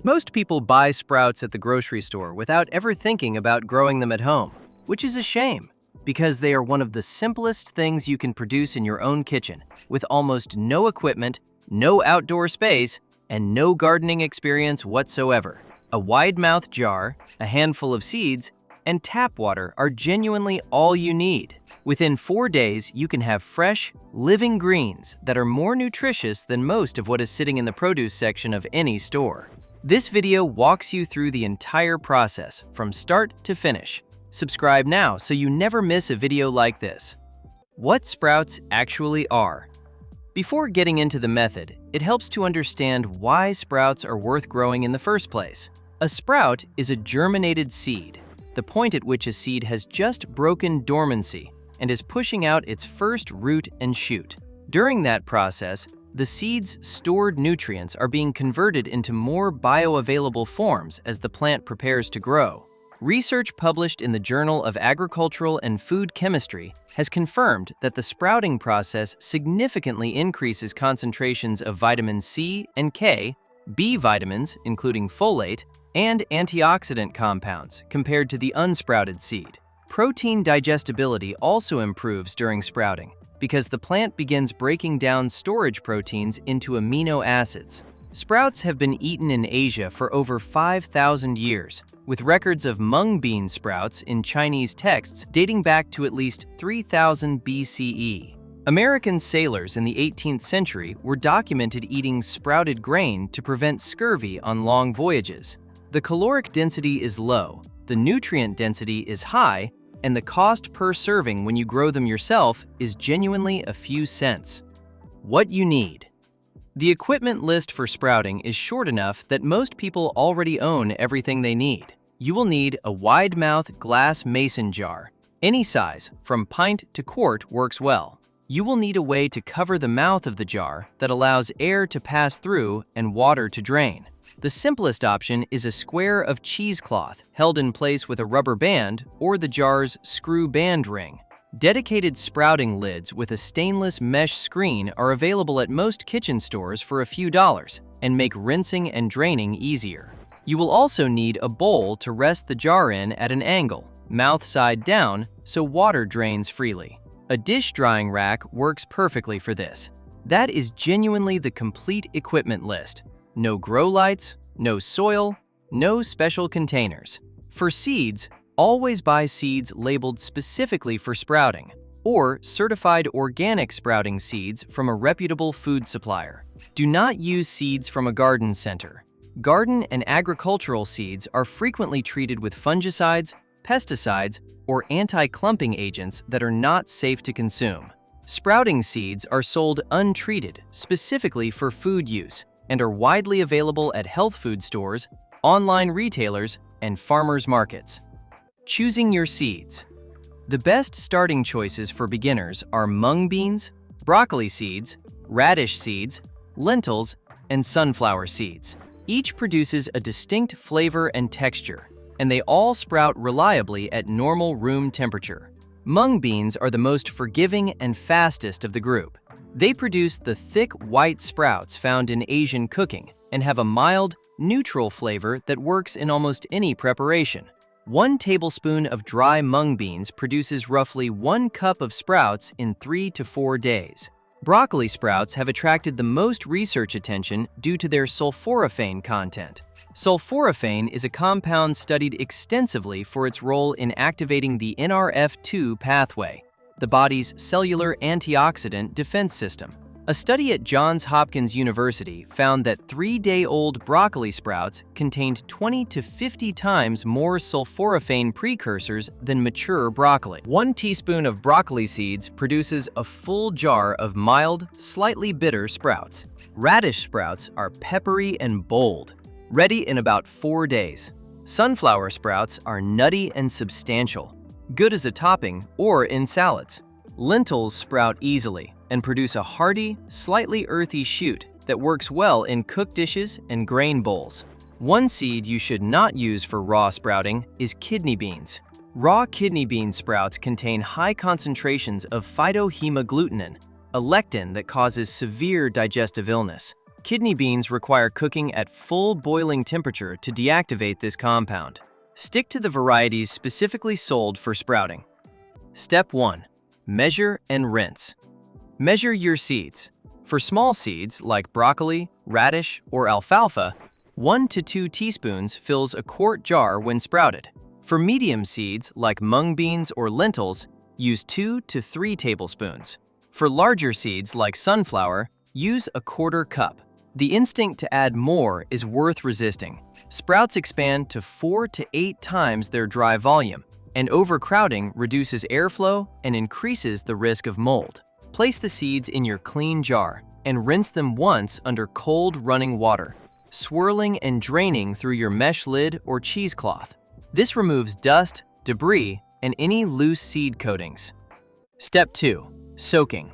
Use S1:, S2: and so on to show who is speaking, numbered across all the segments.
S1: Most people buy sprouts at the grocery store without ever thinking about growing them at home, which is a shame, because they are one of the simplest things you can produce in your own kitchen, with almost no equipment, no outdoor space, and no gardening experience whatsoever. A wide-mouthed jar, a handful of seeds, and tap water are genuinely all you need. Within 4 days, you can have fresh, living greens that are more nutritious than most of what is sitting in the produce section of any store. This video walks you through the entire process, from start to finish. Subscribe now so you never miss a video like this. What sprouts actually are. Before getting into the method, it helps to understand why sprouts are worth growing in the first place. A sprout is a germinated seed, the point at which a seed has just broken dormancy and is pushing out its first root and shoot. During that process, the seed's stored nutrients are being converted into more bioavailable forms as the plant prepares to grow. Research published in the Journal of Agricultural and Food Chemistry has confirmed that the sprouting process significantly increases concentrations of vitamin C and K, B vitamins, including folate, and antioxidant compounds compared to the unsprouted seed. Protein digestibility also improves during sprouting, because the plant begins breaking down storage proteins into amino acids. Sprouts have been eaten in Asia for over 5,000 years, with records of mung bean sprouts in Chinese texts dating back to at least 3000 BCE. American sailors in the 18th century were documented eating sprouted grain to prevent scurvy on long voyages. The caloric density is low, the nutrient density is high, and the cost per serving when you grow them yourself is genuinely a few cents. What you need. The equipment list for sprouting is short enough that most people already own everything they need. You will need a wide-mouth glass mason jar. Any size, from pint to quart, works well. You will need a way to cover the mouth of the jar that allows air to pass through and water to drain. The simplest option is a square of cheesecloth held in place with a rubber band or the jar's screw band ring. Dedicated sprouting lids with a stainless mesh screen are available at most kitchen stores for a few dollars and make rinsing and draining easier. You will also need a bowl to rest the jar in at an angle, mouth side down, so water drains freely. A dish drying rack works perfectly for this. That is genuinely the complete equipment list. No grow lights, no soil, no special containers. For seeds, always buy seeds labeled specifically for sprouting, or certified organic sprouting seeds from a reputable food supplier. Do not use seeds from a garden center. Garden and agricultural seeds are frequently treated with fungicides, pesticides, or anti-clumping agents that are not safe to consume. Sprouting seeds are sold untreated, specifically for food use, and are widely available at health food stores, online retailers, and farmers markets. Choosing your seeds. The best starting choices for beginners are mung beans, broccoli seeds, radish seeds, lentils, and sunflower seeds. Each produces a distinct flavor and texture, and they all sprout reliably at normal room temperature. Mung beans are the most forgiving and fastest of the group. They produce the thick white sprouts found in Asian cooking and have a mild, neutral flavor that works in almost any preparation. 1 tablespoon of dry mung beans produces roughly 1 cup of sprouts in 3 to 4 days. Broccoli sprouts have attracted the most research attention due to their sulforaphane content. Sulforaphane is a compound studied extensively for its role in activating the NRF2 pathway, the body's cellular antioxidant defense system. A study at Johns Hopkins University found that 3-day-old broccoli sprouts contained 20 to 50 times more sulforaphane precursors than mature broccoli. 1 teaspoon of broccoli seeds produces a full jar of mild, slightly bitter sprouts. Radish sprouts are peppery and bold, ready in about 4 days. Sunflower sprouts are nutty and substantial, good as a topping or in salads. Lentils sprout easily and produce a hearty, slightly earthy shoot that works well in cooked dishes and grain bowls. One seed you should not use for raw sprouting is kidney beans. Raw kidney bean sprouts contain high concentrations of phytohemagglutinin, a lectin that causes severe digestive illness. Kidney beans require cooking at full boiling temperature to deactivate this compound. Stick to the varieties specifically sold for sprouting. Step 1. Measure and rinse. Measure your seeds. For small seeds like broccoli, radish, or alfalfa, 1 to 2 teaspoons fills a quart jar when sprouted. For medium seeds like mung beans or lentils, use 2 to 3 tablespoons. For larger seeds like sunflower, use a quarter cup. The instinct to add more is worth resisting. Sprouts expand to 4 to 8 times their dry volume, and overcrowding reduces airflow and increases the risk of mold. Place the seeds in your clean jar and rinse them once under cold running water, swirling and draining through your mesh lid or cheesecloth. This removes dust, debris, and any loose seed coatings. Step 2. Soaking.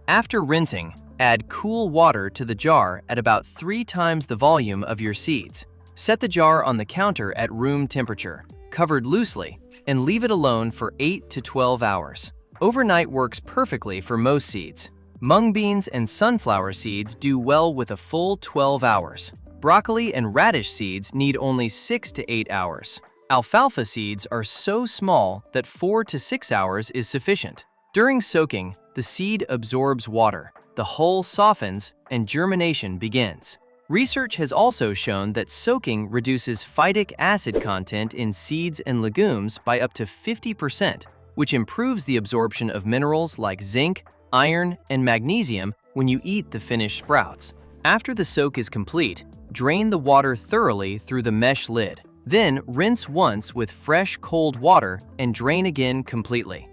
S1: After rinsing, add cool water to the jar at about 3 times the volume of your seeds. Set the jar on the counter at room temperature, covered loosely, and leave it alone for 8 to 12 hours. Overnight works perfectly for most seeds. Mung beans and sunflower seeds do well with a full 12 hours. Broccoli and radish seeds need only 6 to 8 hours. Alfalfa seeds are so small that 4 to 6 hours is sufficient. During soaking, the seed absorbs water, the hull softens, and germination begins. Research has also shown that soaking reduces phytic acid content in seeds and legumes by up to 50%, which improves the absorption of minerals like zinc, iron, and magnesium when you eat the finished sprouts. After the soak is complete, drain the water thoroughly through the mesh lid. Then rinse once with fresh cold water and drain again completely.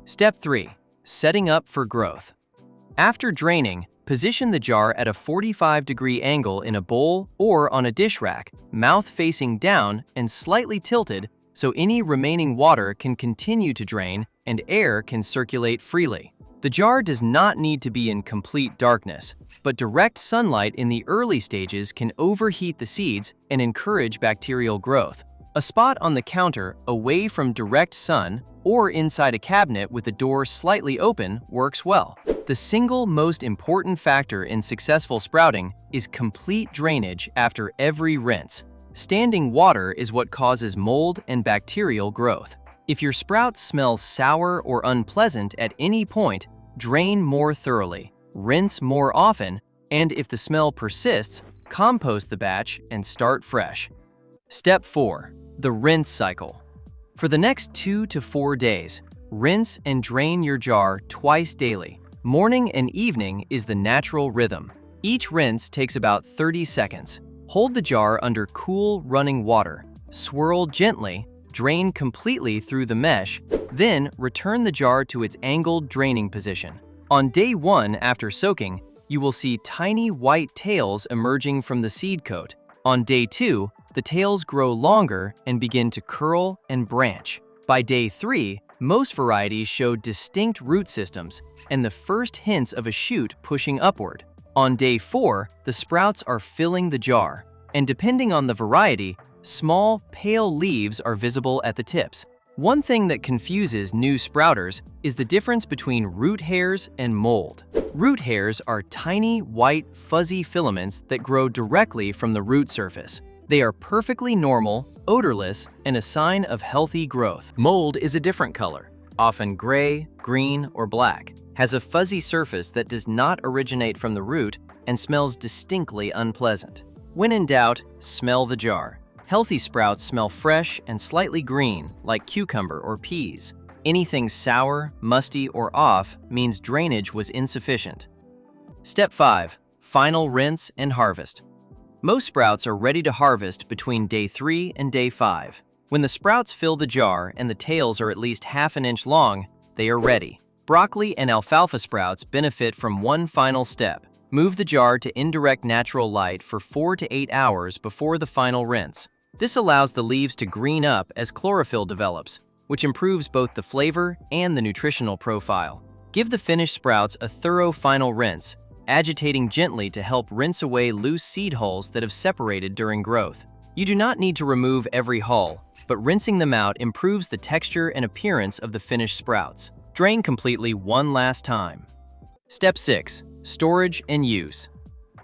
S1: Step 3. Setting up for growth. After draining, position the jar at a 45-degree angle in a bowl or on a dish rack, mouth facing down and slightly tilted so any remaining water can continue to drain and air can circulate freely. The jar does not need to be in complete darkness, but direct sunlight in the early stages can overheat the seeds and encourage bacterial growth. A spot on the counter away from direct sun or inside a cabinet with the door slightly open works well. The single most important factor in successful sprouting is complete drainage after every rinse. Standing water is what causes mold and bacterial growth. If your sprouts smell sour or unpleasant at any point, drain more thoroughly, rinse more often, and if the smell persists, compost the batch and start fresh. Step 4. The rinse cycle. For the next 2 to 4 days, rinse and drain your jar twice daily. Morning and evening is the natural rhythm. Each rinse takes about 30 seconds. Hold the jar under cool running water, swirl gently, drain completely through the mesh, then return the jar to its angled draining position. On day 1 after soaking, you will see tiny white tails emerging from the seed coat. On day 2, the tails grow longer and begin to curl and branch. By day 3, most varieties show distinct root systems and the first hints of a shoot pushing upward. On day 4, the sprouts are filling the jar, and depending on the variety, small, pale leaves are visible at the tips. One thing that confuses new sprouters is the difference between root hairs and mold. Root hairs are tiny, white, fuzzy filaments that grow directly from the root surface. They are perfectly normal, odorless, and a sign of healthy growth. Mold is a different color, often gray, green, or black, has a fuzzy surface that does not originate from the root, and smells distinctly unpleasant. When in doubt, smell the jar. Healthy sprouts smell fresh and slightly green, like cucumber or peas. Anything sour, musty, or off means drainage was insufficient. Step 5. Final rinse and harvest. Most sprouts are ready to harvest between day 3 and day 5. When the sprouts fill the jar and the tails are at least half an inch long, they are ready. Broccoli and alfalfa sprouts benefit from one final step. Move the jar to indirect natural light for 4 to 8 hours before the final rinse. This allows the leaves to green up as chlorophyll develops, which improves both the flavor and the nutritional profile. Give the finished sprouts a thorough final rinse, agitating gently to help rinse away loose seed hulls that have separated during growth. You do not need to remove every hull, but rinsing them out improves the texture and appearance of the finished sprouts. Drain completely one last time. Step 6. Storage and use.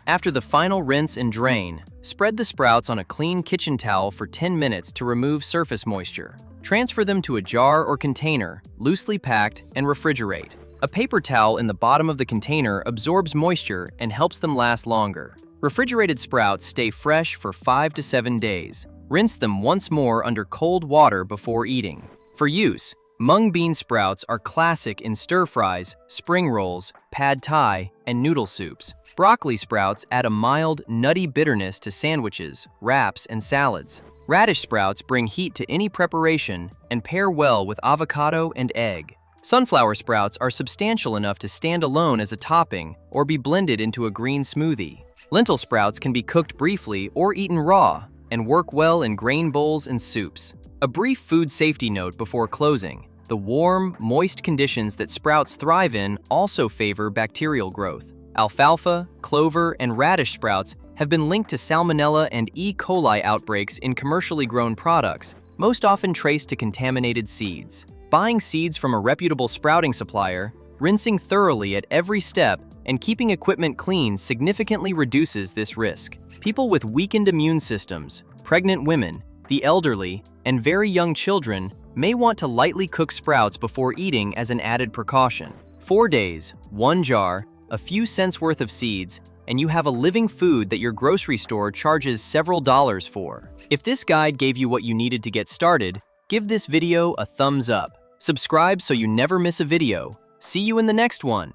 S1: After the final rinse and drain, spread the sprouts on a clean kitchen towel for 10 minutes to remove surface moisture. Transfer them to a jar or container, loosely packed, and refrigerate. A paper towel in the bottom of the container absorbs moisture and helps them last longer. Refrigerated sprouts stay fresh for 5 to 7 days. Rinse them once more under cold water before eating. For use, mung bean sprouts are classic in stir-fries, spring rolls, pad thai, and noodle soups. Broccoli sprouts add a mild, nutty bitterness to sandwiches, wraps, and salads. Radish sprouts bring heat to any preparation and pair well with avocado and egg. Sunflower sprouts are substantial enough to stand alone as a topping or be blended into a green smoothie. Lentil sprouts can be cooked briefly or eaten raw and work well in grain bowls and soups. A brief food safety note before closing: the warm, moist conditions that sprouts thrive in also favor bacterial growth. Alfalfa, clover, and radish sprouts have been linked to Salmonella and E. coli outbreaks in commercially grown products, most often traced to contaminated seeds. Buying seeds from a reputable sprouting supplier, rinsing thoroughly at every step, and keeping equipment clean significantly reduces this risk. People with weakened immune systems, pregnant women, the elderly, and very young children may want to lightly cook sprouts before eating as an added precaution. 4 days, 1 jar, a few cents worth of seeds, and you have a living food that your grocery store charges several dollars for. If this guide gave you what you needed to get started, give this video a thumbs up. Subscribe so you never miss a video. See you in the next one.